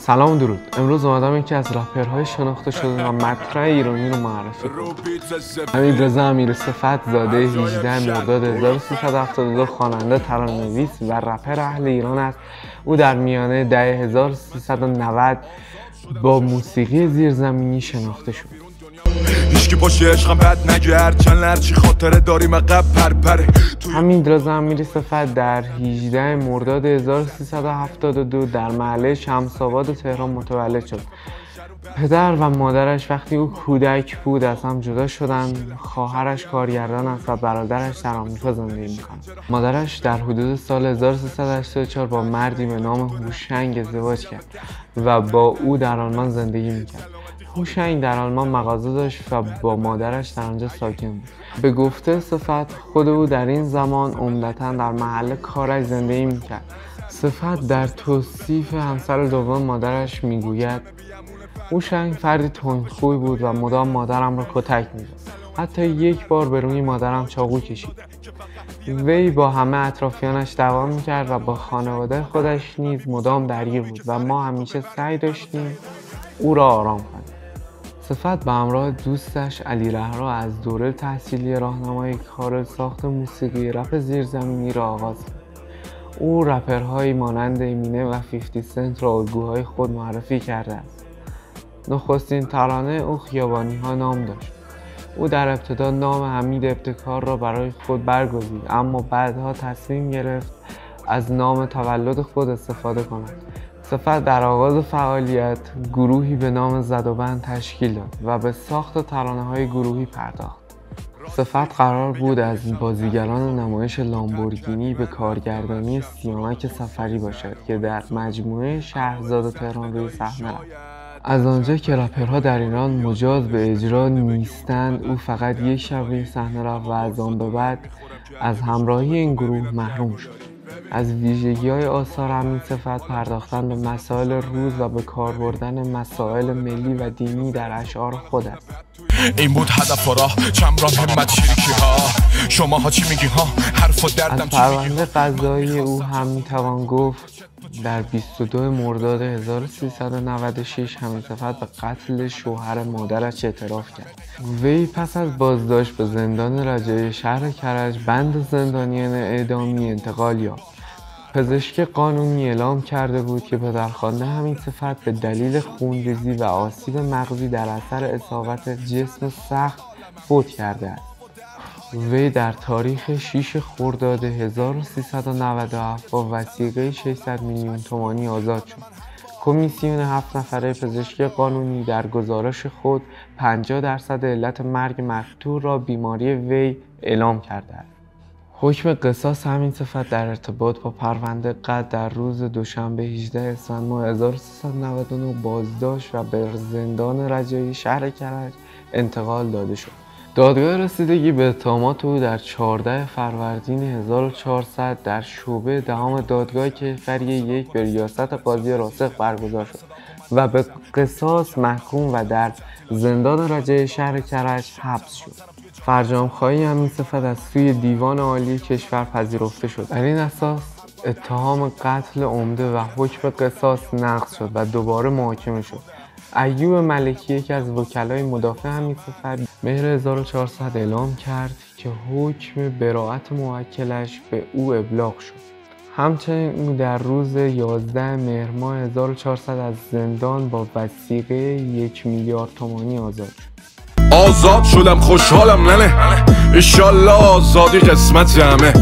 سلام و درود. امروز اومدم یکی از رپرهای شناخته شده و مطرح ایرانی رو معرفی کنم. حمیدرضا امیرصفت زاده 18 مرداد 1372 خواننده، ترانه‌نویس و رپر اهل ایران است. او در میانه دهه 1390 با موسیقی زیرزمینی شناخته شد. هیچکی باشه عشقم بد نگرد چند لرچی خاطره داریم عقب پرپره. حمیدرضا امیرصفت در 18 مرداد 1372 در محله شمس‌آباد تهران متولد شد. پدر و مادرش وقتی او کودک بود از هم جدا شدند. خواهرش کارگردان است و برادرش در آمریکا زندگی می‌کند. مادرش در حدود سال 1384 با مردی به نام هوشنگ ازدواج کرد و با او در آلمان زندگی می‌کرد. هوشنگ در آلمان مغازه داشت و با مادرش در آنجا ساکن بود. به گفته صفت خود او در این زمان عمدتاً در محل کارش زندگی می‌کرد. صفت در توصیف همسر دوم مادرش میگوید: هوشنگ فردی تندخوی بود و مدام مادرم را کتک می‌زد. حتی یک بار به روی مادرم چاقو کشید. وی با همه اطرافیانش دعوا می‌کرد و با خانواده خودش نیز مدام درگیر بود و ما همیشه سعی داشتیم او را آرام کنیم. صفت به همراه دوستش علی رهرا از دوره تحصیلی راهنمای کار ساخت موسیقی رپ زیرزمینی را آغاز کرد. او رپرهایی مانند امینه و 50 سنت را الگوهای خود معرفی کرده است. نخستین ترانه او خیابانی ها نام داشت. او در ابتدا نام حمید ابتکار را برای خود برگزید، اما بعدها تصمیم گرفت از نام تولد خود استفاده کند. صفت در آغاز فعالیت گروهی به نام زدوبند تشکیل داد و به ساخت ترانه‌های گروهی پرداخت. صفت قرار بود از بازیگران نمایش لامبورگینی به کارگردانی سیامک سفری باشد که در مجموعه شهرزاد تهران روی صحنه رفت. از آنجا که رپرها در ایران مجاز به اجرا نیستند، او فقط یک شب روی صحنه رفت و از آن به بعد از همراهی این گروه محروم شد. از ویژگی‌های آثار حمیدصفت پرداختن به مسائل روز و به کار بردن مسائل ملی و دینی در اشعار خود است. این بود هدف و راه چند راه همت شریکی ها. شما ها چی میگی ها؟ حرف و دردم چی میگی؟ از پرونده قضایی او هم میتوان گفت در 22 مرداد 1396 حمیدصفت به قتل شوهر مادرش اعتراف کرد. وی پس از بازداشت به زندان رجایی شهر کرج بند زندانیان اعدامی انتقال یافت. پزشک قانونی اعلام کرده بود که پدرخوانده حمیدصفت به دلیل خونریزی و آسیب مغزی در اثر اصابت جسم سخت فوت کرده است. وی در تاریخ 6 خرداد 1397 با وثیقه 600 میلیون تومانی آزاد شد. کمیسیون 7 نفره پزشکی قانونی در گزارش خود 50% علت مرگ مقتول را بیماری وی اعلام کرده است. حکم قصاص حمیدصفت در ارتباط با پرونده قتل در روز دوشنبه 18 اسفند ماه 1399 بازداشت و به زندان رجایی شهر کرج انتقال داده شد. دادگاه رسیدگی به اتهامات او در 14 فروردین 1400 در شعبه دهم دادگاه کیفری 1 به ریاست قاضی راسخ برگزار شد و به قصاص محکوم و در زندان رجایی شهر کرج حبس شد. فرجام‌خواهی حمیدصفت از سوی دیوان عالی کشور پذیرفته شد. در این اساس اتهام قتل عمده و حکم قصاص نقض شد و دوباره محاکمه شد. ایوب ملکی، یکی از وکلای مدافع حمیدصفت، مهر 1400 اعلام کرد که حکم براءت موکلش به او ابلاغ شد. همچنین او در روز 11 مهر ماه 1400 از زندان با وثیقه 1 میلیارد تومانی آزاد شد. آزاد شدم خوشحالم ننه، انشالله آزادی قسمت همه.